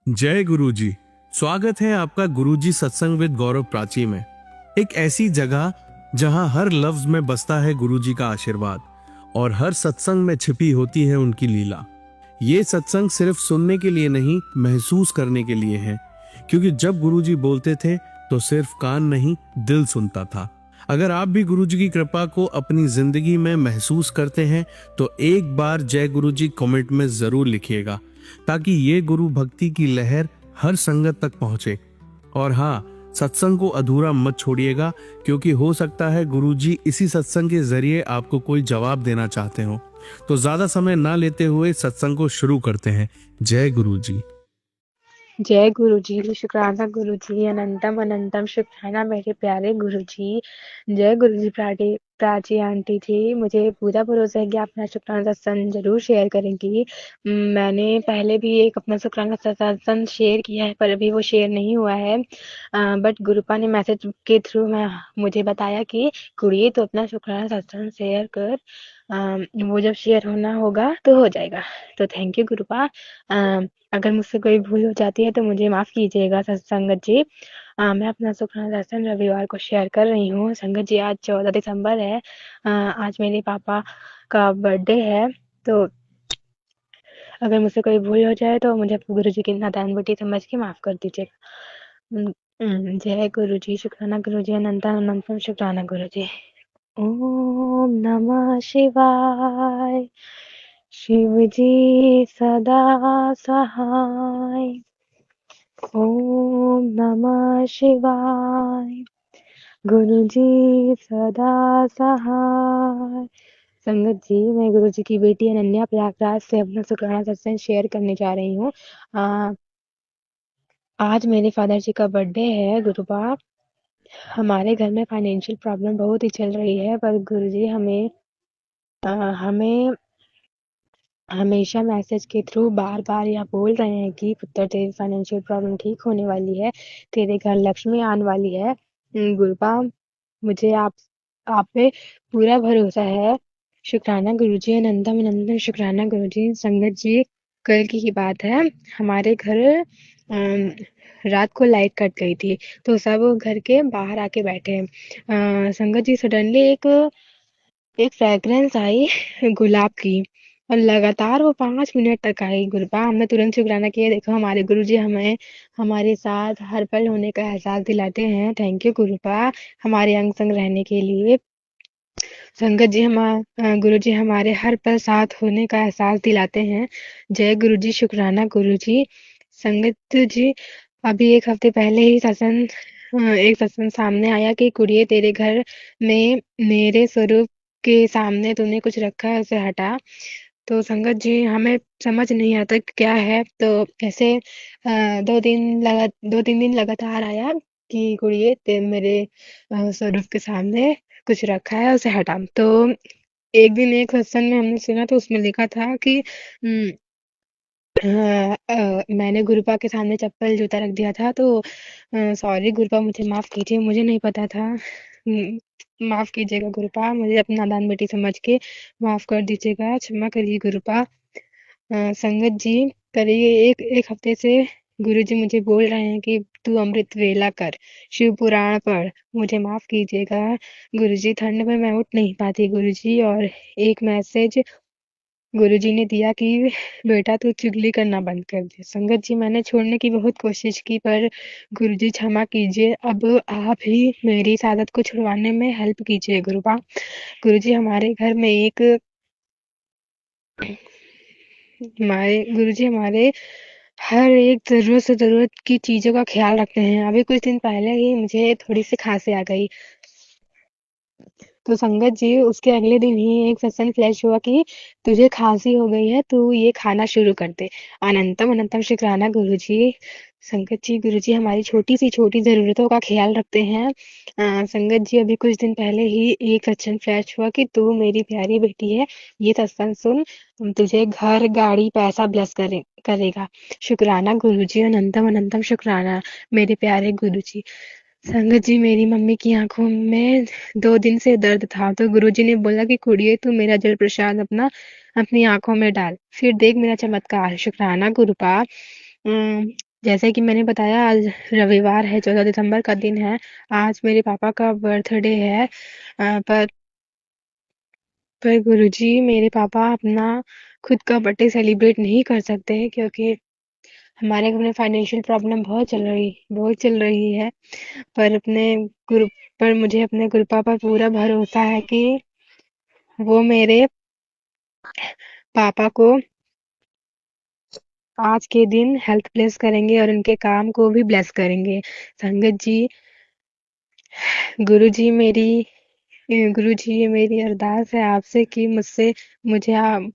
जय गुरुजी। स्वागत है आपका गुरुजी सत्संग विद गौरव प्राची में। एक ऐसी जगह जहां हर लफ्ज में बसता है गुरुजी का आशीर्वाद और हर सत्संग में छिपी होती है उनकी लीला। ये सत्संग सिर्फ सुनने के लिए नहीं, महसूस करने के लिए है, क्योंकि जब गुरुजी बोलते थे तो सिर्फ कान नहीं, दिल सुनता था। अगर आप भी गुरुजी की कृपा को अपनी जिंदगी में महसूस करते हैं तो एक बार जय गुरुजी कमेंट में जरूर लिखिएगा, ताकि ये गुरु भक्ति की लहर हर संगत तक पहुंचे। और हाँ, सत्संग को अधूरा मत छोड़िएगा, क्योंकि हो सकता है गुरुजी इसी सत्संग के जरिए आपको कोई जवाब देना चाहते हो। तो ज्यादा समय ना लेते हुए सत्संग को शुरू करते हैं। जय गुरुजी। जय गुरुजी, शुक्राना गुरुजी, अनंतम अनंतम शुक्राना मेरे प्यारे गुरुजी। जय गुरुजी प्राची आंटी जी, मुझे पूरा भरोसा है कि आप अपना शुक्राना सत्संग जरूर शेयर करेंगी। मैंने पहले भी एक अपना शुक्राना सत्संग शेयर किया है, पर अभी वो शेयर नहीं हुआ है। बट गुरुपा ने मैसेज के थ्रू मुझे बताया कि कुड़िए तो अपना शुक्राना सत्संग शेयर कर। वो जब शेयर होना होगा तो हो जाएगा। तो थैंक यू गुरुपा। अगर मुझसे कोई भूल हो जाती है तो मुझे माफ़ कीजिएगा संगत जी। मैं अपना सुखना दर्शन रविवार को शेयर कर रही हूँ। संगत जी, आज 14 दिसंबर है। आज मेरे पापा का बर्थडे है। तो अगर मुझसे कोई भूल हो जाए तो मुझे गुरु जी की नादान बेटी समझ के माफ़ कर दीजिएगा। जय गुरु जी, शुक्राना गुरु जी, अनंतम अनंतम शुक्राना गुरु जी। ओम नमः शिवाय। शिव जी सदा सहाय। ओम नमः शिवाय। गुरु जी सदा सहाय। संगत जी, मैं गुरु जी की बेटी अनन्या प्रयागराज से अपना शुक्राना सत्संग शेयर करने जा रही हूँ। आज मेरे फादर जी का बर्थडे है गुरुबा। हमारे घर में फाइनेंशियल प्रॉब्लम बहुत ही चल रही है, पर गुरु जी हमें हमेशा मैसेज के थ्रू बार-बार यह बोल रहे हैं कि पुत्र, तेरी फाइनेंशियल प्रॉब्लम ठीक होने वाली है, तेरे घर लक्ष्मी आने वाली है। गुरुपा, मुझे आप पे पूरा भरोसा है। शुक्राना गुरुजी, अनंतम अनंतम शुक्राना गुरुजी। संगत जी, कल की ही बात है, हमारे घर रात को लाइट कट गई थी, तो सब घर के बाहर आके बैठे हैं। संगत जी, सडनली एक फ्रेग्रेंस आई गुलाब की, और लगातार वो 5 मिनट तक आई। गुरुपा, हमने तुरंत शुक्राना किया। देखो, हमारे गुरुजी हमें हमारे साथ हर पल होने का एहसास दिलाते हैं। थैंक यू गुरुपा, हमारे अंग संग रहने के लिए। संगत जी, गुरु जी हमारे हर पल साथ होने का एहसास दिलाते हैं। जय गुरु जी, शुक्राना गुरु जी। संगत जी, अभी एक हफ्ते पहले ही एक सत्संग सामने आया कि कुड़िए, तेरे घर में मेरे स्वरूप के सामने तूने कुछ रखा है, उसे हटा। तो संगत जी, हमें समझ नहीं आता कि क्या है। तो ऐसे 2-3 दिन लगातार आया कि कुड़िए, ते मेरे स्वरूप के सामने कुछ रखा है, उसे हटा। तो एक दिन एक सत्संग में हमने सुना, तो उसमें लिखा था कि मैंने गुरुपा के सामने चप्पल जूता रख दिया था। तो सॉरी गुरुपा, मुझे माफ कीजिए, मुझे नहीं पता था। माफ कीजिएगा गुरुपा, मुझे अपनी नादान बेटी समझ के माफ कर दीजिएगा, क्षमा करिए गुरुपा। संगत जी, करिए एक एक हफ्ते से गुरुजी मुझे बोल रहे हैं कि तू अमृत वेला कर, शिव पुराण पढ़। मुझे माफ कीजिएगा गुरुजी, ठंड में मैं उठ नहीं पाती गुरुजी। और एक मैसेज गुरुजी ने दिया कि बेटा, तू चुगली करना बंद कर दे। संगत जी, मैंने छोड़ने की बहुत कोशिश की, पर गुरुजी क्षमा कीजिए। अब आप ही मेरी इस आदत को छुड़वाने में हेल्प कीजिए गुरुपा। गुरुजी, हमारे गुरुजी हमारे हर एक ज़रूरत से ज़रूरत की चीज़ों का ख़्याल रखते हैं। अभी कुछ दिन पहले ही मुझे थोड़ी-सी खाँसी आ गई। तो संगत जी, उसके अगले दिन ही एक सत्संग फ्लैश हुआ कि तुझे खाँसी हो गई है, तू ये खाना शुरू कर दे। अनंतम अनंतम शुक्राना गुरुजी। संगत जी, गुरुजी हमारी छोटी ज़रूरतों का ख़्याल रखते हैं। संगत जी, अभी कुछ दिन पहले ही एक सत्संग फ्लैश हुआ कि तू मेरी प्यारी बेटी है, ये सत्संग सुन, तुझे घर, गाड़ी, पैसा ब्लेस करेगा। शुक्राना गुरुजी, अनंतम अनंतम शुक्राना मेरे प्यारे गुरुजी। संगत जी, मेरी मम्मी की आंखों में 2 दिन से दर्द था, तो गुरुजी ने बोला कि कुड़िए, तू मेरा जल प्रसाद अपनी आंखों में डाल, फिर देख मेरा चमत्कार। शुक्राना गुरुपा। जैसे कि मैंने बताया, आज रविवार है, 14 दिसंबर का दिन है। आज मेरे पापा का बर्थडे है। पर गुरुजी, मेरे पापा अपना खुद का बर्थडे सेलिब्रेट नहीं कर सकते क्योंकि हमारे घर में फाइनेंशियल प्रॉब्लम बहुत चल रही है। पर अपने गुरु पर मुझे अपने गुरु पापा पर पूरा भरोसा है कि वो मेरे पापा को आज के दिन हेल्थ ब्लेस करेंगे और उनके काम को भी ब्लेस करेंगे। संगत जी, गुरुजी मेरी गुरुजी, ये मेरी अरदास है आपसे कि मुझे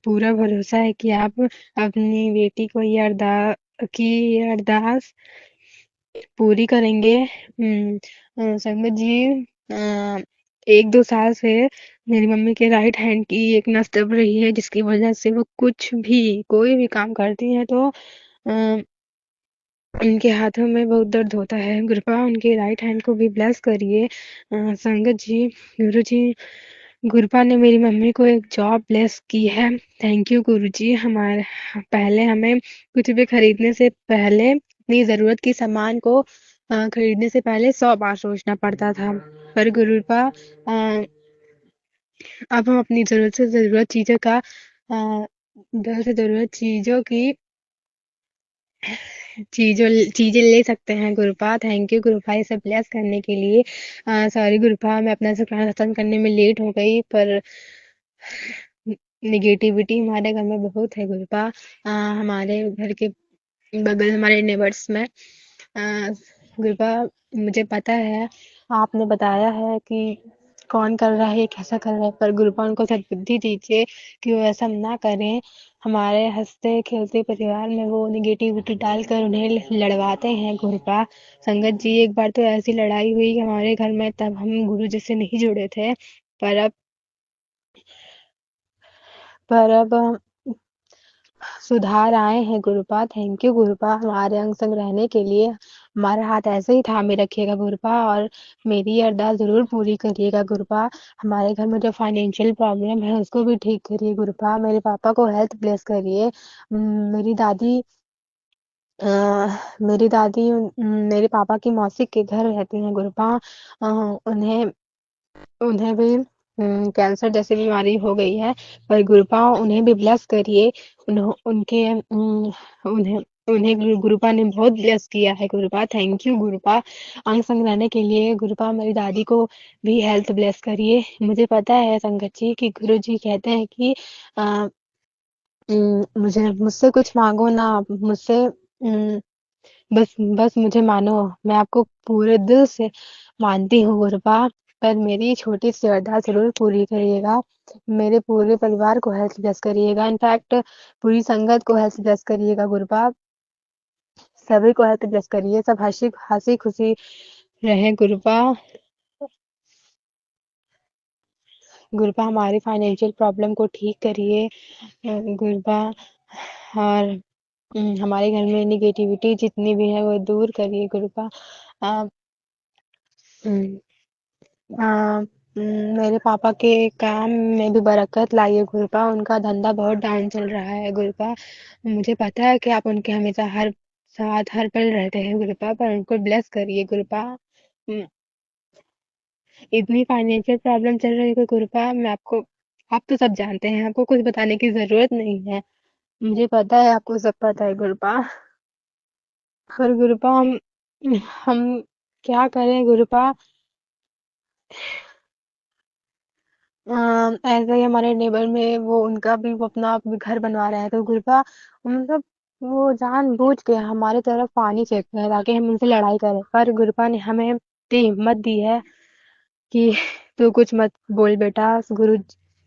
पूरा भरोसा है कि आप अपनी बेटी को ये अरदास पूरी करेंगे। संगत जी, अ, 1-2 साल से मेरी मम्मी के राइट हैंड की एक नस दब रही है, जिसकी वजह से वो कोई भी काम करती हैं तो अ, उनके हाथों में बहुत दर्द होता है। कृपया उनके राइट हैंड को भी ब्लेस करिए। संगत जी, गुरु जी, गुरपा ने मेरी मम्मी को एक जॉब ब्लेस की है। थैंक यू गुरु जी। हमारे पहले हमें कुछ भी खरीदने से पहले अपनी ज़रूरत की सामान को खरीदने से पहले 100 बार सोचना पड़ता था। पर गुरुपा, अब हम अपनी ज़रूरत से ज़रूरत चीज़ों की चीज़ें ले सकते हैं गुरुपा। थैंक यू गुरुपा ये सब ब्लेस करने के लिए। सॉरी गुरुपा, मैं अपना शुक्राना खत्म करने में लेट हो गई, पर निगेटिविटी हमारे घर में बहुत है गुरुपा। हमारे घर के बगल हमारे नेबर्स में गुरुपा, मुझे पता है आपने बताया है कि कौन कर रहा है, कैसा कर रहा है, पर गुरुपा उनको सद्बुद्धि दीजिए कि वो ऐसा ना करें। हमारे हंसते खेलते परिवार में वो निगेटिविटी डालकर उन्हें लड़वाते हैं गुरुपा। संगत जी, एक बार तो ऐसी लड़ाई हुई हमारे घर में, तब हम गुरु जी से नहीं जुड़े थे। पर अब पर अब सुधार आए हैं गुरुपा। थैंक यू गुरुपा, हमारे अंग संग रहने के लिए। हमारा हाथ ऐसे ही थामे रखिएगा गुरुपा, और मेरी अरदास ज़रूर पूरी करिएगा गुरुपा। हमारे घर में जो फाइनेंशियल प्रॉब्लम है उसको भी ठीक करिए गुरुपा। मेरे पापा को हेल्थ ब्लेस करिए। मेरी दादी मेरी दादी मेरे पापा की मौसी के घर रहती हैं गुरुपा। उन्हें उन्हें भी कैंसर जैसी बीमारी हो गई है, पर गुरुपा उन्हें भी ब्लेस करिए। उन्हों उनके उन्हें उन्हें गुरुपा ने बहुत ब्लेस किया है गुरुपा। Thank you गुरुपा। अंग संग रहने के लिए गुरुपा मेरी दादी को भी हेल्थ ब्लेस करिए। मुझे पता है संगत जी कि गुरु जी कहते हैं कि अ, मुझे मुझसे कुछ मांगो ना, मुझसे बस बस मुझे मानो। मैं आपको पूरे दिल से मानती हूँ गुरुपा, पर मेरी छोटी सी अरदास जरूर पूरी करिएगा। मेरे पूरे परिवार को हेल्थ ब्लेस करिएगा, इनफैक्ट पूरी संगत को हेल्थ ब्लेस करिएगा गुरुपा। सभी को हेल्थ ब्लेस करिए, सब हंसी हंसी खुशी रहे गुरुपा। गुरुपा हमारी फाइनेंशियल प्रॉब्लम को ठीक करिए गुरुपा। और हमारे घर में निगेटिविटी जितनी भी है वो दूर करिए गुरुपा। अ, उम, अ, मेरे पापा के काम में भी बरकत लाइए गुरुपा। उनका धंधा बहुत डाउन चल रहा है गुरुपा। मुझे पता है कि आप उनके हमेशा हर साथ हर पल रहते हैं गुरुपा, पर उनको ब्लेस करिए गुरुपा। उम, इतनी फाइनेंशियल प्रॉब्लम चल रही है गुरुपा, मैं आपको आप तो सब जानते हैं, आपको कुछ बताने की ज़रूरत नहीं है। मुझे पता है आपको सब पता है गुरुपा। पर गुरुपा हम क्या करें गुरुपा। ऐसे ही हमारे नेबर में वो अपना घर बनवा रहे हैं, तो गुरुपा मतलब वो जानबूझ के हमारे तरफ पानी फेंक रहे हैं ताकि हम उनसे लड़ाई करें, पर गुरुपा ने हमें इतनी हिम्मत दी है कि तू कुछ मत बोल बेटा।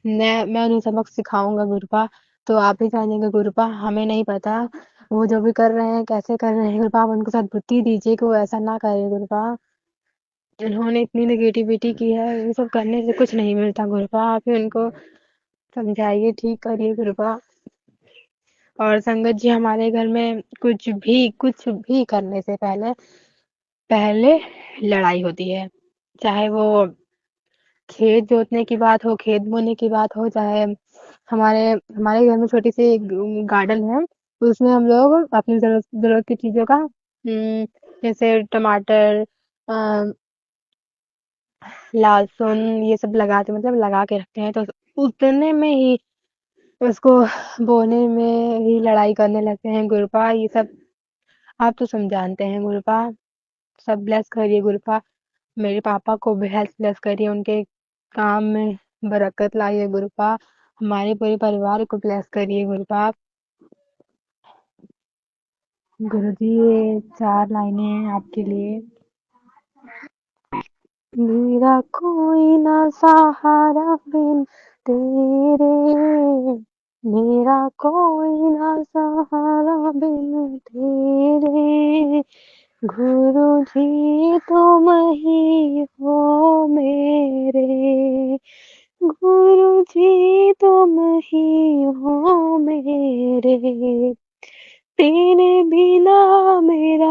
मैं उन्हें सबक सिखाऊंगा गुरुपा। तो आप ही जानेंगे गुरुपा, हमें नहीं पता वो जो भी कर रहे हैं कैसे कर रहे हैं गुरुपा। आप उनको सद्बुद्धि दीजिए कि वो ऐसा ना करे गुरुपा। उन्होंने इतनी नेगेटिविटी की है, ये सब करने से कुछ नहीं मिलता गुरुपा। आप ही उनको समझाइए, ठीक करिए गुरुपा। और संगत जी, हमारे घर में कुछ भी करने से पहले पहले लड़ाई होती है। चाहे वो खेत जोतने की बात हो, खेत बोने की बात हो, चाहे हमारे हमारे घर में छोटी सी एक गार्डन है, उसमें हम लोग अपनी जरूरत जरूरत की चीजों का जैसे टमाटर, अ, लहसुन ये सब लगाते मतलब लगा के रखते हैं, तो उतने में ही उसको बोने में ही लड़ाई करने लगते हैं। गुरपा ये सब आप तो सब जानते हैं। गुरपा सब ब्लेस करिए गुरपा, मेरे पापा को भी हेल्थ ब्लेस करिए, उनके काम में बरकत लाइए गुरपा, हमारे पूरे परिवार को ब्लेस करिए गुरपा। गुरुजी ये 4 लाइनें हैं आपके लिए। मेरा कोई ना सहारा बिन तेरे, मेरा कोई ना सहारा बिन तेरे, गुरु जी तुम ही हो मेरे, गुरु जी तुम ही हो मेरे, तेरे बिना मेरा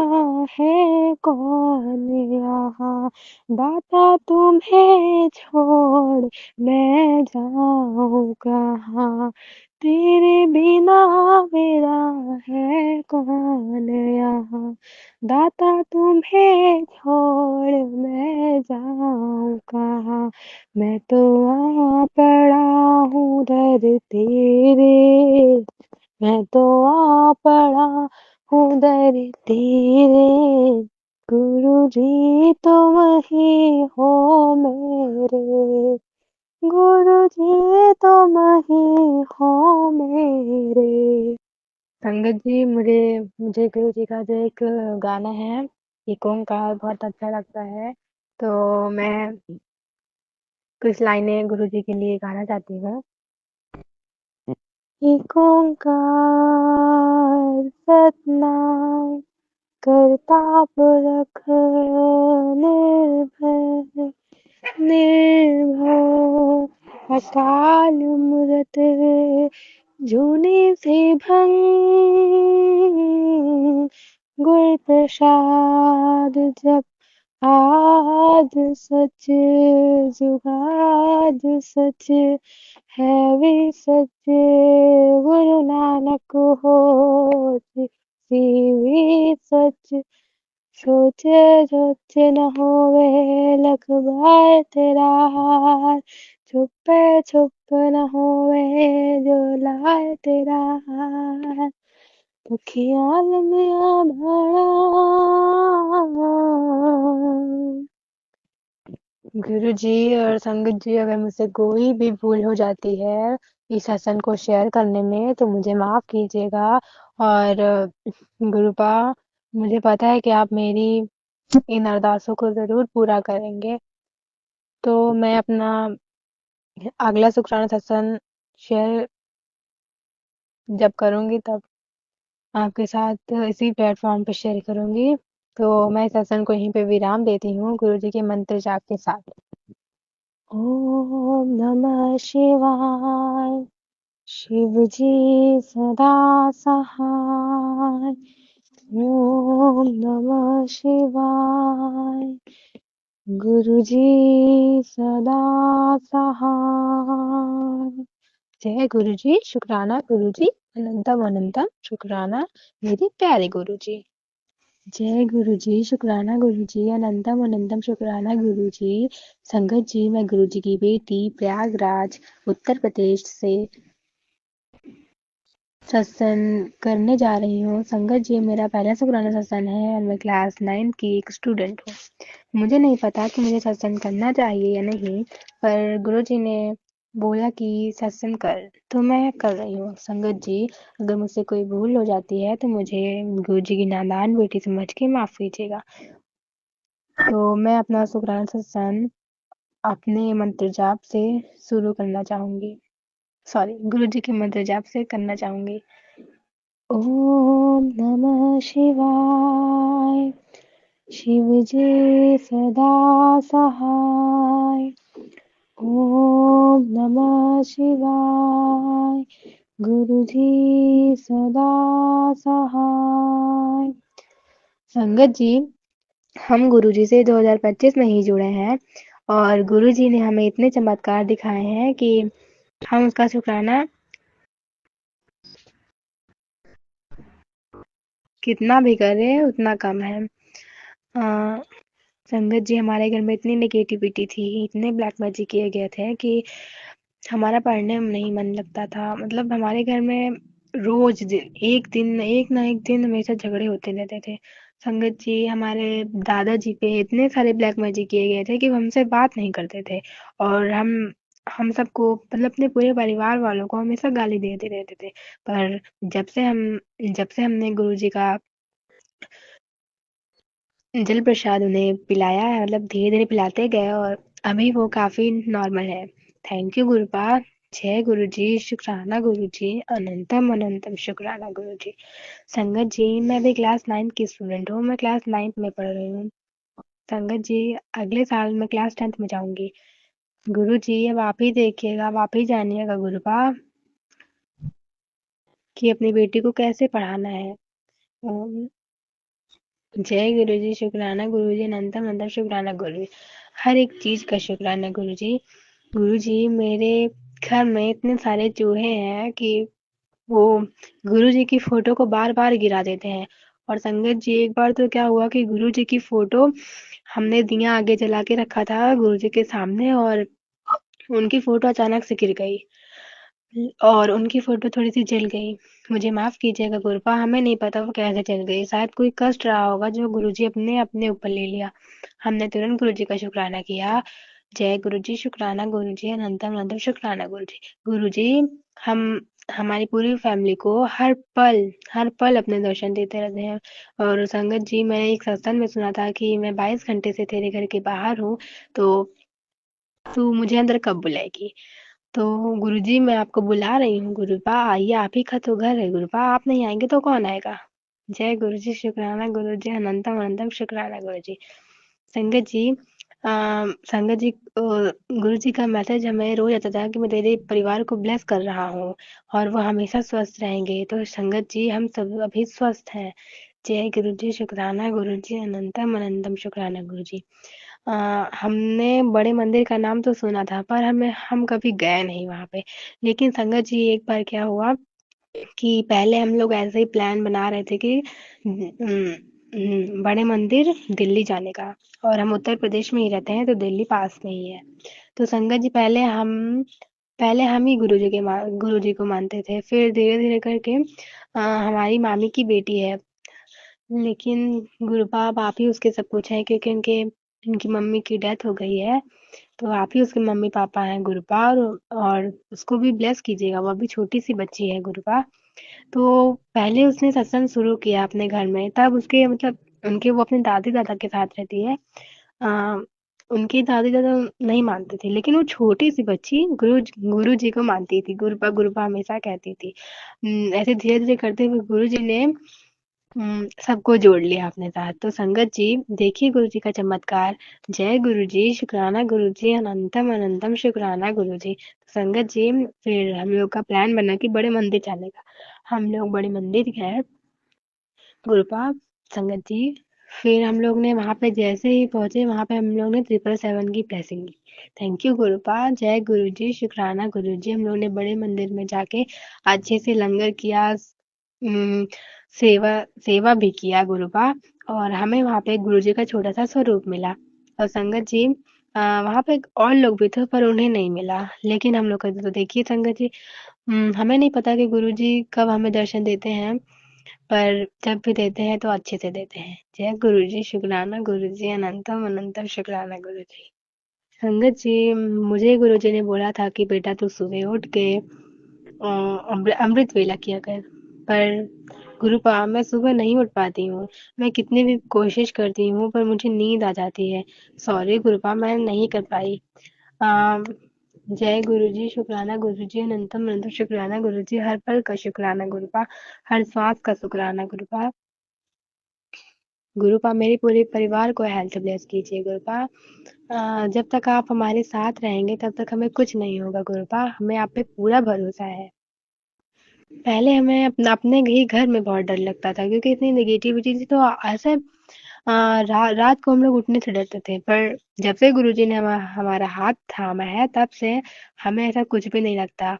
है कौन यहाँ, दाता तुम्हें छोड़ मैं जाऊँ कहाँ, तेरे बिना मेरा है कौन यहाँ, दाता तुम्हें छोड़ मैं जाऊँ कहाँ, मैं तो आ पड़ा हूँ दर तेरे, मैं तो आ पड़ा हूँ दर तेरे, गुरु जी तुम ही हो मेरे, गुरु जी तुम ही हो मेरे। संगत जी मुझे मुझे गुरु जी का जो एक गाना है एक ओंकार बहुत अच्छा लगता है, तो मैं कुछ लाइनें गुरु जी के लिए गाना चाहती हूँ। एक ओंकार सतनाम करता पुरख निर्भय, निर्भय अकाल मूरत जूनी से भंग, गुर प्रसाद जप आद सच, जुगाद सच है भी सच, गुरु नानक होत सीवी सच, सोचे सोचे न होवे लख बार तेरा हार, छुपे छुप न होवे जो लाए तेरा हार, तो ख्याल में आ भड़ा। गुरु जी और संगत जी अगर मुझसे कोई भी भूल हो जाती है इस सत्संग को शेयर करने में तो मुझे माफ कीजिएगा, और गुरुपा मुझे पता है कि आप मेरी इन अरदासों को जरूर पूरा करेंगे, तो मैं अपना अगला शुक्राना सत्संग शेयर जब करूंगी तब आपके साथ इसी प्लेटफॉर्म पे शेयर करूंगी। तो मैं इस सत्संग को यहीं पे विराम देती हूँ गुरु जी के मंत्र जाप के साथ। ओम नमः शिवाय, शिव जी सदा सहाय, ओम नमः शिवाय, गुरु जी सदा सहाय। जय गुरु जी, शुक्राना गुरु जी, अनंतम अनंतम शुक्राना मेरे प्यारे गुरु जी। जय गुरु जी, शुक्राना गुरु जी, अनंतम अनंतम शुक्राना गुरु जी। संगत जी मैं गुरु जी की बेटी प्रयागराज उत्तर प्रदेश से सत्संग करने जा रही हूँ। संगत जी मेरा पहला शुक्राना सत्संग है और मैं क्लास 9 की एक स्टूडेंट हूँ। मुझे नहीं पता कि मुझे सत्संग करना चाहिए या नहीं, पर गुरु जी ने बोला कि सत्संग कर, तो मैं कर रही हूँ। संगत जी अगर मुझसे कोई भूल हो जाती है तो मुझे गुरु जी की नादान बेटी समझ के माफ कीजिएगा। तो मैं अपना शुक्राना सत्संग अपने मंत्र जाप से शुरू करना चाहूंगी, सॉरी गुरु जी के मंत्र जाप से करना चाहूंगी। ओम नमः शिवाय, शिव जी सदा सहाय, ओम नमः शिवाय, गुरु जी सदा सहाय। संगत जी हम गुरु जी से 2025 में ही जुड़े हैं और गुरु जी ने हमें इतने चमत्कार दिखाए हैं कि हम उसका शुक्राना कितना भी करे उतना कम है। संगत जी, हमारे घर में इतनी नेगेटिविटी थी, इतने ब्लैक मैजिक किए गए थे कि हमारा पढ़ने में नहीं मन लगता था। मतलब हमारे घर में रोज एक ना एक दिन हमेशा झगड़े होते रहते थे। संगत जी, हमारे दादाजी पे इतने सारे ब्लैक मैजिक किए गए थे कि वो हमसे बात नहीं करते थे, और हम सबको, मतलब अपने पूरे परिवार वालों को हमेशा गाली देते रहते थे। पर जब से हमने गुरुजी का जल प्रसाद उन्हें पिलाया है, मतलब धीरे धीरे पिलाते गए, और अभी वो काफी नॉर्मल है। Thank you गुरुपा। जय गुरु जी, शुक्राना गुरु जी, अनंतम अनंतम शुक्राना गुरु जी। संगत जी, मैं अभी क्लास 9th की स्टूडेंट हूँ, मैं क्लास 9th में पढ़ रही हूँ। संगत जी, अगले साल मैं क्लास 10th में जाऊंगी। गुरु जी, अब आप ही देखिएगा, अब आप ही जानिएगा गुरुपा, कि अपनी बेटी को कैसे पढ़ाना है। ओम जय गुरु जी, शुक्राना गुरु जी, अनंतम अनंतम शुक्राना गुरु जी। हर एक चीज का शुक्राना गुरु जी। गुरु जी, मेरे घर में इतने सारे चूहे हैं कि वो गुरु जी की फोटो को बार बार गिरा देते हैं। और संगत जी, एक बार तो क्या हुआ कि गुरु जी की फोटो, हमने दिया आगे जला के रखा था गुरु जी के सामने, और उनकी फोटो अचानक से गिर गई, और उनकी फोटो थोड़ी-सी जल गई। मुझे माफ़ कीजिएगा गुरुपा, हमें नहीं पता वो कैसे जल गई। शायद कोई कष्ट रहा होगा जो गुरुजी अपने अपने ऊपर ले लिया। हमने तुरंत गुरुजी का शुक्राना किया। जय गुरुजी, शुक्राना गुरुजी, अनंतम अनंतम शुक्राना गुरुजी। गुरुजी, हम हमारी पूरी फैमिली को हर पल अपने दर्शन देते रहते हैं। और संगत जी, मैंने एक सत्संग में सुना था कि मैं 22 घंटे से तेरे घर के बाहर हूँ, तो तू मुझे अंदर कब बुलाएगी? तो गुरुजी, मैं आपको बुला रही हूँ गुरुपा, आइए, आप ही का तो घर है गुरुपा, आप नहीं आएंगे तो कौन आएगा। जय गुरुजी, शुक्राना गुरुजी, अनंतम अनंतम शुक्राना गुरुजी। संगत जी, संगत जी, गुरु जी का मैसेज हमें रोज आता था कि मैं तेरे परिवार को ब्लेस कर रहा हूँ, और वो हमेशा स्वस्थ रहेंगे। तो संगत जी, हम सब अभी स्वस्थ हैं। जय गुरु जी, शुक्राना गुरु जी, अनंतम अनंतम शुक्राना गुरु जी। हमने बड़े मंदिर का नाम तो सुना था, पर हम कभी गए नहीं वहाँ पे। लेकिन संगत जी, एक बार क्या हुआ कि पहले हम लोग ऐसे ही प्लान बना रहे थे कि बड़े मंदिर दिल्ली जाने का, और हम उत्तर प्रदेश में ही रहते हैं, तो दिल्ली पास में ही है। तो संगत जी, पहले हम ही गुरु जी को मानते थे, फिर धीरे धीरे करके हमारी मामी की बेटी है, लेकिन गुरुपाप आप ही उसके सब कुछ हैं, क्योंकि उनकी मम्मी की डेथ हो गई है, तो आप ही उसके मम्मी पापा हैं गुरुपा, और उसको भी ब्लेस कीजिएगा, वो अभी छोटी सी बच्ची है गुरुपा। तो पहले उसने सत्संग शुरू किया अपने घर में, तब उसके मतलब उनके वो अपने दादी दादा के साथ रहती है। आ, उनके दादी दादा नहीं मानते थे, लेकिन वो छोटी सी बच्ची गुरु जी को मानती थी, गुरुपा गुरुपा हमेशा कहती थी। ऐसे धीरे धीरे करते हुए गुरु जी ने सबको जोड़ लिया अपने साथ। तो संगत जी, देखिए गुरु जी का चमत्कार। जय गुरु जी, शुक्राना गुरु जी, अनंतम अनंतम शुक्राना गुरु जी। तो संगत जी, फिर हम लोग का प्लान बना कि बड़े मंदिर जाने का। हम लोग बड़े मंदिर गए गुरुपा, संगत जी। फिर हम लोग ने वहां पे जैसे ही पहुंचे, वहां पे हम लोग ने 777 की ब्लेसिंग ली। Thank you गुरुपा। जय गुरु जी, शुक्राना गुरु जी। हम लोग ने बड़े मंदिर में जाके अच्छे से लंगर किया, उम, सेवा सेवा भी किया गुरुपा, और हमें वहाँ पे गुरु जी का छोटा सा स्वरूप मिला। और संगत जी, वहाँ पे और लोग भी थे, पर उन्हें नहीं मिला, लेकिन हम लोग का तो देखिए संगत जी, हमें नहीं पता कि गुरु जी कब हमें दर्शन देते हैं, पर जब भी देते हैं तो अच्छे से देते हैं। जय गुरु जी, शुक्राना गुरु जी, अनंतम अनंतम शुक्राना गुरु जी। संगत जी, मुझे गुरु जी ने बोला था कि बेटा तू सुबह उठ के अमृत वेला किया कर, पर गुरुपा मैं सुबह नहीं उठ पाती हूँ। मैं कितनी भी कोशिश करती हूँ, पर मुझे नींद आ जाती है। सॉरी गुरुपा, मैं नहीं कर पाई। अम, जय गुरु जी, शुक्राना गुरु जी, अनंतम अनंतम शुक्राना गुरु जी, हर पल का शुक्राना गुरुपा, हर सांस का शुक्राना गुरुपा। गुरुपा, मेरे पूरे परिवार को हेल्थ ब्लेस कीजिए गुरुपा। जब तक आप हमारे साथ रहेंगे तब तक हमें कुछ नहीं होगा गुरुपा, हमें आप पे पूरा भरोसा है। पहले हमें अपने ही घर में बहुत डर लगता था, क्योंकि इतनी नेगेटिविटी थी, तो ऐसे रात को हम लोग उठने से डरते थे, पर जब से गुरुजी ने हमारा हाथ थामा है, तब से हमें ऐसा कुछ भी नहीं लगता।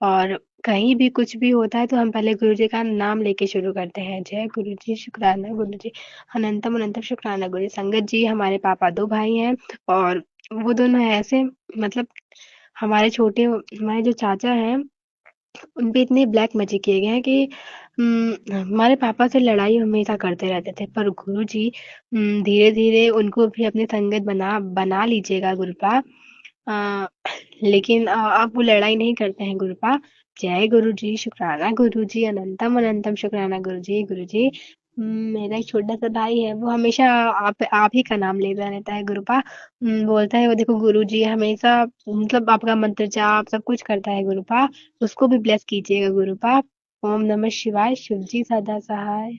और कहीं भी कुछ भी होता है तो हम पहले गुरु जी का नाम लेके शुरू करते हैं। जय गुरु जी, शुक्राना गुरु जी, अनंतम अनंतम शुक्राना गुरु जी। संगत जी, हमारे पापा 2 भाई हैं और वो दोनों ऐसे मतलब हमारे जो चाचा हैं, उन पे इतने ब्लैक मैजिक किए गए हैं कि हमारे पापा से लड़ाई हमेशा करते रहते थे। पर गुरु जी धीरे-धीरे उनको भी अपनी संगत बना बना लीजिएगा गुरुपा। अ, लेकिन अब वो लड़ाई नहीं करते हैं गुरुपा। जय गुरु जी, शुक्राना गुरु जी, अनंतम अनंतम शुक्राना गुरु जी। गुरु जी, मेरा एक छोटा सा भाई है, वो हमेशा आप ही का नाम लेता रहता है गुरुपा। बोलता है वो देखो गुरु जी हमेशा मतलब आपका मंत्र जाप सब कुछ करता है गुरुपा, उसको भी ब्लेस कीजिएगा गुरुपा। ओम नमः शिवाय, शिव जी सदा सहाय।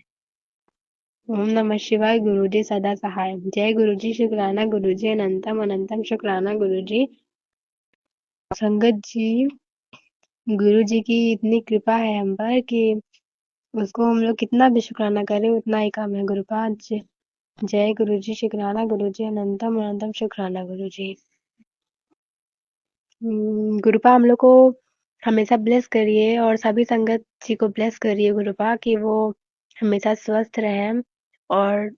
ओम नमः शिवाय, गुरु जी सदा सहाय। जय गुरु जी, शुक्राना गुरु जी, अनंतम अनंतम शुक्राना गुरु जी। संगत जी, गुरु जी की इतनी कृपा है हम पर कि उसको हम लोग कितना भी शुक्राना करें उतना ही कम है गुरुपाद। जय गुरु जी, शुक्राना गुरु जी, अनंतम अनंतम शुक्राना गुरु जी। गुरुपा हम लोग को हमेशा ब्लेस करिए और सभी संगत जी को ब्लेस करिए गुरुपा कि वो हमेशा स्वस्थ रहें और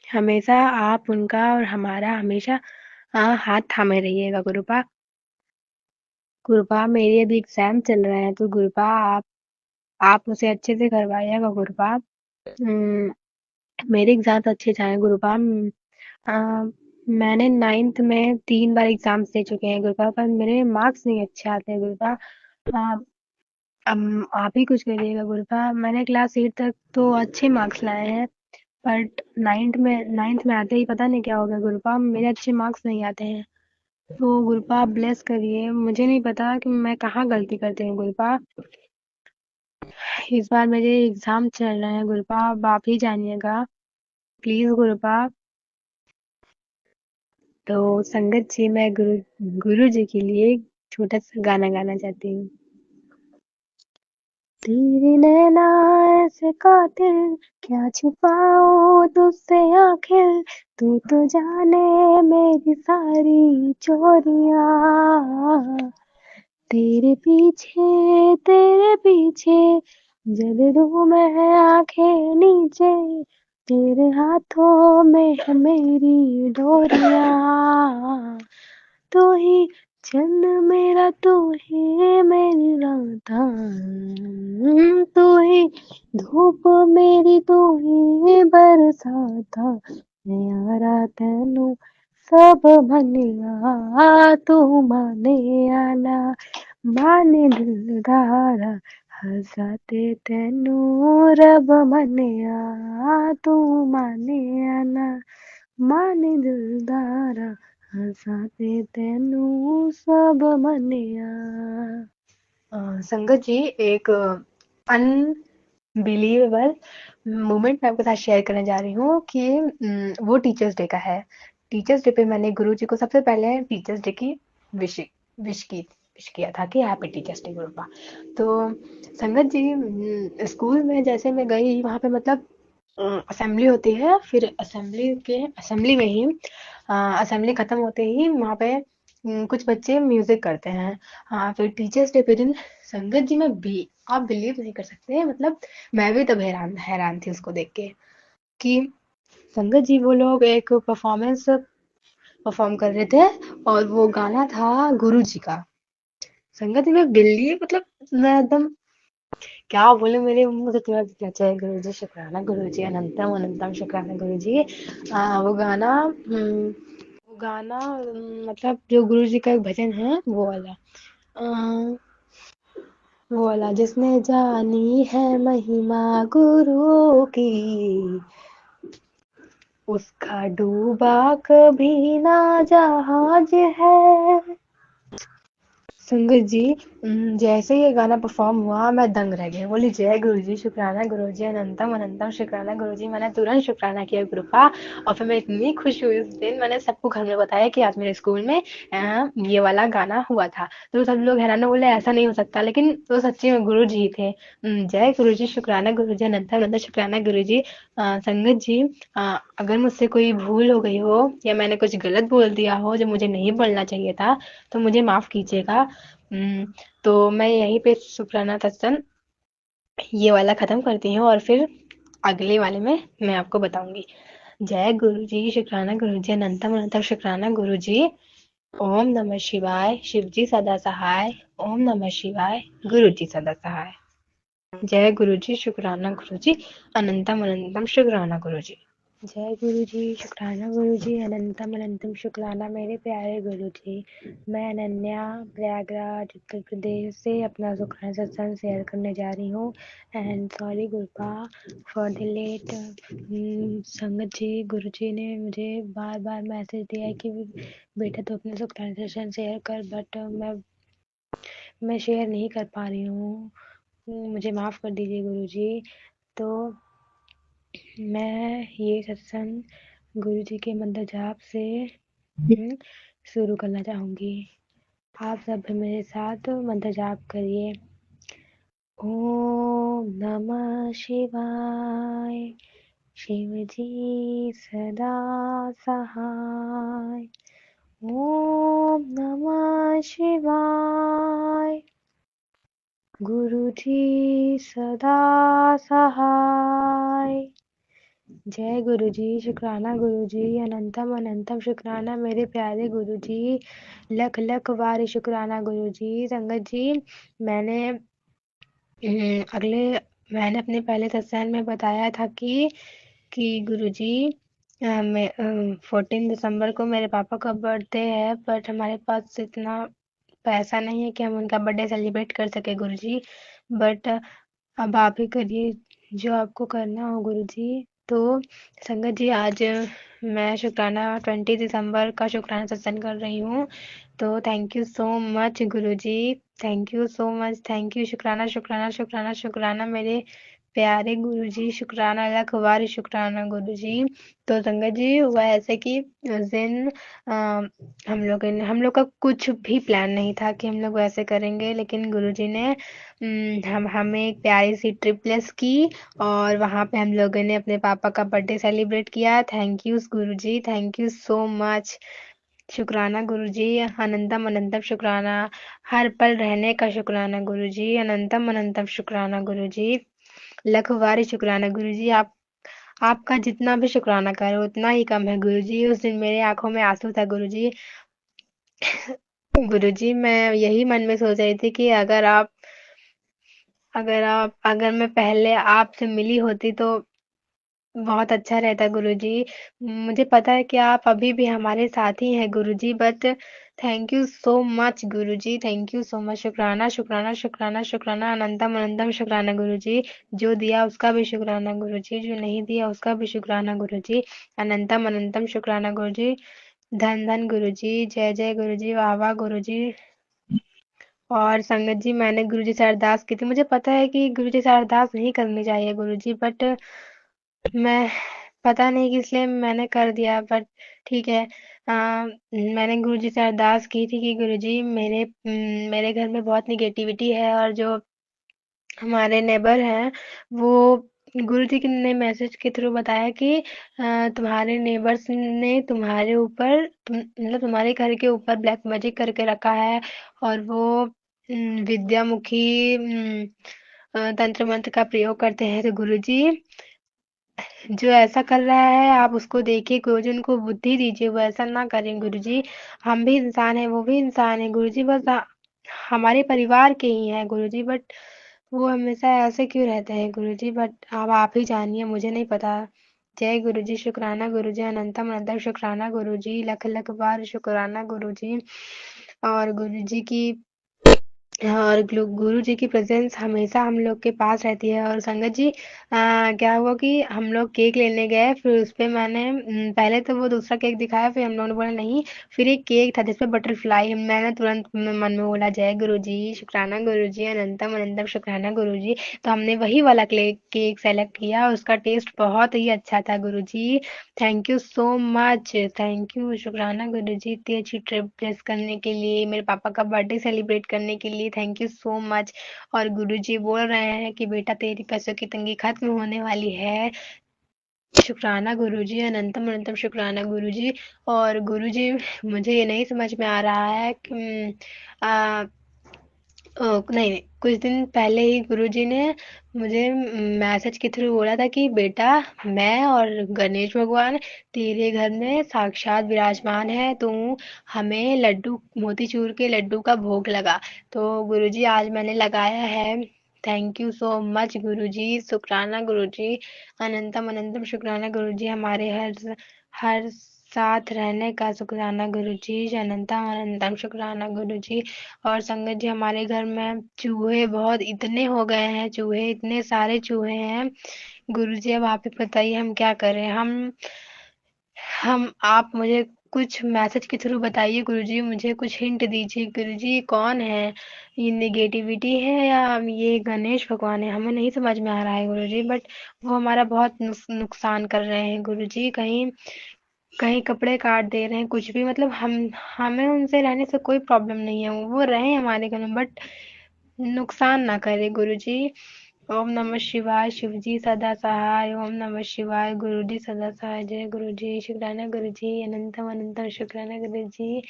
हमेशा आप उनका और हमारा हमेशा हाथ थामे रहिएगा गुरुपा। गुरुपा मेरी अभी एग्जाम चल रहे हैं तो गुरुपा आप उसे अच्छे से करवाइएगा गुरुपा। उम, मेरे एग्जाम्स अच्छे जाएँ गुरुपा। अ, मैंने 9th में 3 बार एग्जाम्स दे चुके हैं गुरुपा पर मेरे मार्क्स नहीं अच्छे आते हैं गुरुपा। अ, आप ही कुछ करिएगा गुरुपा। मैंने क्लास 8 तक तो अच्छे मार्क्स लाए हैं बट 9th में आते ही पता नहीं क्या हो गया गुरुपा, मेरे अच्छे मार्क्स नहीं आते हैं। तो गुरुपा आप ब्लेस करिए, मुझे नहीं पता कि मैं कहाँ गलती करती हूँ गुरुपा। इस बार मेरे एग्जाम चल रहे हैं गुरुपा, अब आप ही जानिएगा प्लीज गुरुपा। तो संगत जी, मैं गुरु जी के लिए एक छोटा सा गाना गाना चाहती हूँ। तेरे नैना ऐसे कातिल, क्या छुपाऊं तुझसे आखिर, तू तो जाने मेरी सारी चोरियां। तेरे पीछे जल दूं मैं आंखें नीचे, तेरे हाथों में है मेरी डोरियां। तू ही चंद मेरा, तू ही मेरी राधा, तू ही धूप मेरी, तू ही बरसाता, यारा तेनू सब मनिया, तू माने आना माने दिलदारा, हसाते तेनू रब मनिया, तू माने आना माने दिलदारा, हसाते तेनू सब मनिया। संगत जी, एक अनबिलीवेबल मोमेंट मैं आपके साथ शेयर करने जा रही हूँ कि वो टीचर्स डे का है। टीचर्स डे पे मैंने गुरु जी को सबसे पहले टीचर्स डे की विश विश की विश किया था कि हैप्पी टीचर्स डे गुरुपा। तो संगत जी, स्कूल में जैसे मैं गई वहाँ पे मतलब असेंबली होती है, फिर असेंबली में ही असेंबली खत्म होते ही वहाँ पे कुछ बच्चे म्यूजिक करते हैं। हाँ, फिर टीचर्स डे पे दिन संगत जी में भी आप बिलीव नहीं कर सकते मतलब मैं भी तब हैरान हैरान थी उसको देख के कि संगत जी वो लोग एक परफॉर्मेंस परफॉर्म कर रहे थे और वो गाना था गुरु जी का। संगत जी में बिल्ली मतलब मैं एकदम क्या बोले मेरे मुंह से तुम्हें कितना चाहिए गुरु जी, शुक्राना गुरु जी, अनंतम अनंतम शुक्राना गुरु जी। वो गाना मतलब जो गुरु जी का एक भजन है वो वाला, अ, वो वाला जिसने जानी है महिमा गुरु की, उसका डूबा कभी ना जहाज है। संगत जी, जैसे ही ये गाना परफॉर्म हुआ मैं दंग रह गई, बोली जय गुरु जी, शुक्राना गुरु जी, अनंतम अनंतम शुक्राना गुरु जी। मैंने तुरंत शुक्राना किया गुरु का और फिर मैं इतनी खुश हुई उस दिन, मैंने सबको घर में बताया कि आज मेरे स्कूल में ये वाला गाना हुआ था। तो सब लोग हैरान हो बोले ऐसा नहीं हो सकता, लेकिन वो सच्ची में गुरु जी ही थे। जय गुरु जी, शुक्राना गुरु जी, अनंतम अनंतम शुक्राना गुरु जी। संगत जी, अगर मुझसे कोई भूल हो गई हो या मैंने कुछ गलत बोल दिया हो जो मुझे नहीं बोलना चाहिए था तो मुझे माफ कीजिएगा। तो मैं यहीं पे शुक्राना सत्संग ये वाला खत्म करती हूँ और फिर अगले वाले में मैं आपको बताऊंगी। जय गुरु जी, शुक्राना गुरु जी, अनंतम अनंतम शुक्राना गुरु जी। ओम नमः शिवाय, शिव जी सदा सहाय। ओम नमः शिवाय, गुरु जी सदा सहाय। जय गुरु जी, शुक्राना गुरु जी, अनंतम अनंतम शुक्राना गुरु जी। जय गुरु जी, शुक्राना गुरु जी, अनंतम अनंतम शुक्राना मेरे प्यारे गुरु जी। मैं अनन्या प्रयागराज उत्तर प्रदेश से अपना शुक्राना सत्संग शेयर करने जा रही हूँ। एंड सॉरी गुरपा फॉर द लेट संगत जी। गुरु जी ने मुझे बार बार मैसेज दिया है कि बेटा तो अपना शुक्राना सत्संग शेयर कर, बट मैं शेयर नहीं कर पा रही हूँ। मुझे माफ़ कर दीजिए गुरु जी। तो मैं ये सत्संग गुरु जी के मंत्र जाप से शुरू करना चाहूँगी। आप सब भी मेरे साथ मंत्र जाप करिए। ओम नमः शिवाय, शिव जी सदा सहाय। ओम नमः शिवाय, गुरु जी सदा सहाय। जय गुरु जी, शुक्राना गुरु जी, अनंतम अनंतम शुक्राना मेरे प्यारे गुरु जी। लख लख बार शुक्राना गुरु जी। संगत जी, मैंने अगले मैंने अपने पहले सत्संग में बताया था कि गुरु जी 14 दिसंबर को मेरे पापा का बर्थडे है, बट हमारे पास इतना पैसा नहीं है कि हम उनका बर्थडे सेलिब्रेट कर सके गुरु जी। बट अब आप ही करिए जो आपको करना हो गुरु जी। तो संगत जी, आज मैं शुक्राना 20 दिसंबर का शुक्राना सत्संग कर रही हूँ। तो thank you so much guru ji, thank you so much, thank you. शुक्राना शुक्राना शुक्राना शुक्राना मेरे प्यारे गुरु जी, शुक्राना लख बार शुक्राना गुरु जी। तो संगत जी, हुआ ऐसे कि उस दिन हम लोग का कुछ भी प्लान नहीं था कि हम लोग वैसे करेंगे, लेकिन गुरु जी ने हम हमें एक प्यारी सी ट्रिप प्लेस की और वहाँ पे हम लोगों ने अपने पापा का बर्थडे सेलिब्रेट किया। Thank you Guru ji, thank you so much. शुक्राना गुरु जी, अनंतम अनंतम शुक्राना। हर पल रहने का शुक्राना गुरु जी, अनंतम अनंतम शुक्राना गुरु जी। लख बार शुक्राना गुरु जी। आपका जितना भी शुक्राना करो उतना ही कम है गुरु जी। उस दिन मेरे आंखों में आंसू था गुरु जी। गुरु जी, मैं यही मन में सोच रही थी कि अगर मैं पहले आपसे मिली होती तो बहुत अच्छा रहता गुरुजी। मुझे पता है कि आप अभी भी हमारे साथ ही हैं Guruji, but thank you so much Guruji, thank you so much. शुक्राना शुक्राना शुक्राना शुक्राना, अनंतम अनंतम शुक्राना गुरुजी। जो दिया उसका भी शुक्राना गुरुजी, जो नहीं दिया उसका भी शुक्राना गुरुजी। अनंतम अनंतम शुक्राना गुरुजी। धन धन गुरुजी, जय जय गुरुजी, वाह वाह गुरुजी। और संगत जी, मैंने गुरुजी से अरदास की थी। मुझे पता है कि गुरुजी से अरदास नहीं करनी चाहिए गुरुजी, बट मैं पता नहीं किस लिए मैंने कर दिया, बट ठीक है। मैंने गुरुजी से अरदास की थी कि गुरुजी, मेरे घर में बहुत निगेटिविटी है और जो हमारे नेबर हैं वो गुरुजी ने मैसेज के थ्रू बताया कि तुम्हारे नेबर्स ने तुम्हारे ऊपर मतलब तुम्हारे घर के ऊपर ब्लैक मैजिक करके रखा है और वो विद्यामुखी तंत्र मंत्र का प्रयोग करते हैं। तो गुरुजी, जो ऐसा कर रहा है आप उसको देखिए गुरुजी, उनको बुद्धि दीजिए, वो ऐसा ना करें गुरुजी। हम भी इंसान हैं, वो भी इंसान है गुरुजी, बस हमारे परिवार के ही हैं गुरुजी, बट वो हमेशा ऐसे क्यों रहते हैं गुरुजी, बट अब आप ही जानिए, मुझे नहीं पता। जय गुरुजी, शुक्राना गुरुजी, अनंतम अनंतम शुक्राना गुरुजी, लख लख बार शुक्राना गुरुजी। और गुरुजी की और गुरु जी की प्रेजेंस हमेशा हम लोग के पास रहती है। और संगत जी, क्या हुआ कि हम लोग केक लेने गए, फिर उस पे मैंने पहले तो वो दूसरा केक दिखाया, फिर हम लोगों ने बोला नहीं, फिर एक केक था जिसपे बटरफ्लाई, मैंने तुरंत मन में बोला जय गुरु जी, शुक्राना गुरु जी, अनंतम अनंतम शुक्राना गुरु जी। तो हमने वही वाला केक सेलेक्ट किया, उसका टेस्ट बहुत ही अच्छा था guru ji. Thank you so much, thank you. शुक्राना गुरु जी, इतनी अच्छी ट्रिप प्लेस करने के लिए, मेरे पापा का बर्थडे सेलिब्रेट करने के लिए, थैंक यू सो मच। और गुरु जी बोल रहे हैं कि बेटा तेरी पैसों की तंगी खत्म होने वाली है। शुक्राना गुरु जी, अनंतम अनंतम शुक्राना गुरु जी। और गुरु जी, मुझे ये नहीं समझ में आ रहा है कि नहीं नहीं, कुछ दिन पहले ही गुरुजी ने मुझे मैसेज के थ्रू बोला था कि बेटा, मैं और गणेश भगवान तेरे घर में साक्षात विराजमान है, तू हमें लड्डू, मोतीचूर के लड्डू का भोग लगा। तो गुरुजी आज मैंने लगाया है। थैंक यू सो मच गुरुजी, शुक्राना गुरुजी, अनंतम अनंतम शुक्राना गुरुजी, हमारे हर साथ रहने का शुक्राना गुरुजी, अनंतम अनंतम शुक्राना गुरुजी। और संगत जी, हमारे घर में चूहे बहुत इतने हो गए हैं, चूहे इतने सारे चूहे हैं। गुरुजी अब आप ही बताइए हम क्या करें। हम आप मुझे कुछ मैसेज के थ्रू बताइए गुरुजी, मुझे कुछ हिंट दीजिए गुरुजी, कौन है ये, नेगेटिविटी है या ये गणेश भगवान है, हमें नहीं समझ में आ रहा है गुरुजी। बट वो हमारा बहुत नुकसान कर रहे हैं गुरुजी, कहीं कहीं कपड़े काट दे रहे हैं, कुछ भी, मतलब हम हमें उनसे रहने से कोई प्रॉब्लम नहीं है, वो रहे हमारे घर में, बट नुकसान ना करे गुरुजी। ओम नमः शिवाय, शिवजी सदा सहाय। ओम नमः शिवाय, गुरुजी सदा सहाय। जय गुरुजी, शुक्राना गुरुजी, अनंतम अनंतम शुक्राना गुरुजी।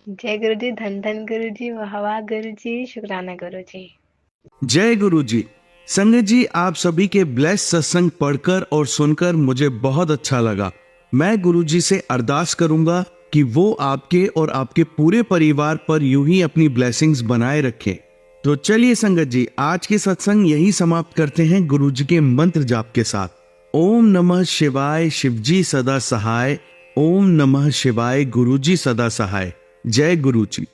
जय गुरुजी, धन धन गुरुजी, वाह वाह गुरुजी, शुक्राना गुरुजी। जय गुरु जी। संगत जी, आप सभी के ब्लेस सत्संग पढ़कर और सुनकर मुझे बहुत अच्छा लगा। मैं गुरु जी से अरदास करूंगा कि वो आपके और आपके पूरे परिवार पर यूं ही अपनी ब्लेसिंग्स बनाए रखें। तो चलिए संगत जी, आज के सत्संग यही समाप्त करते हैं गुरु जी के मंत्र जाप के साथ। ओम नमः शिवाय, शिवजी सदा सहाय। ओम नमः शिवाय, गुरु जी सदा सहाय। जय गुरु जी।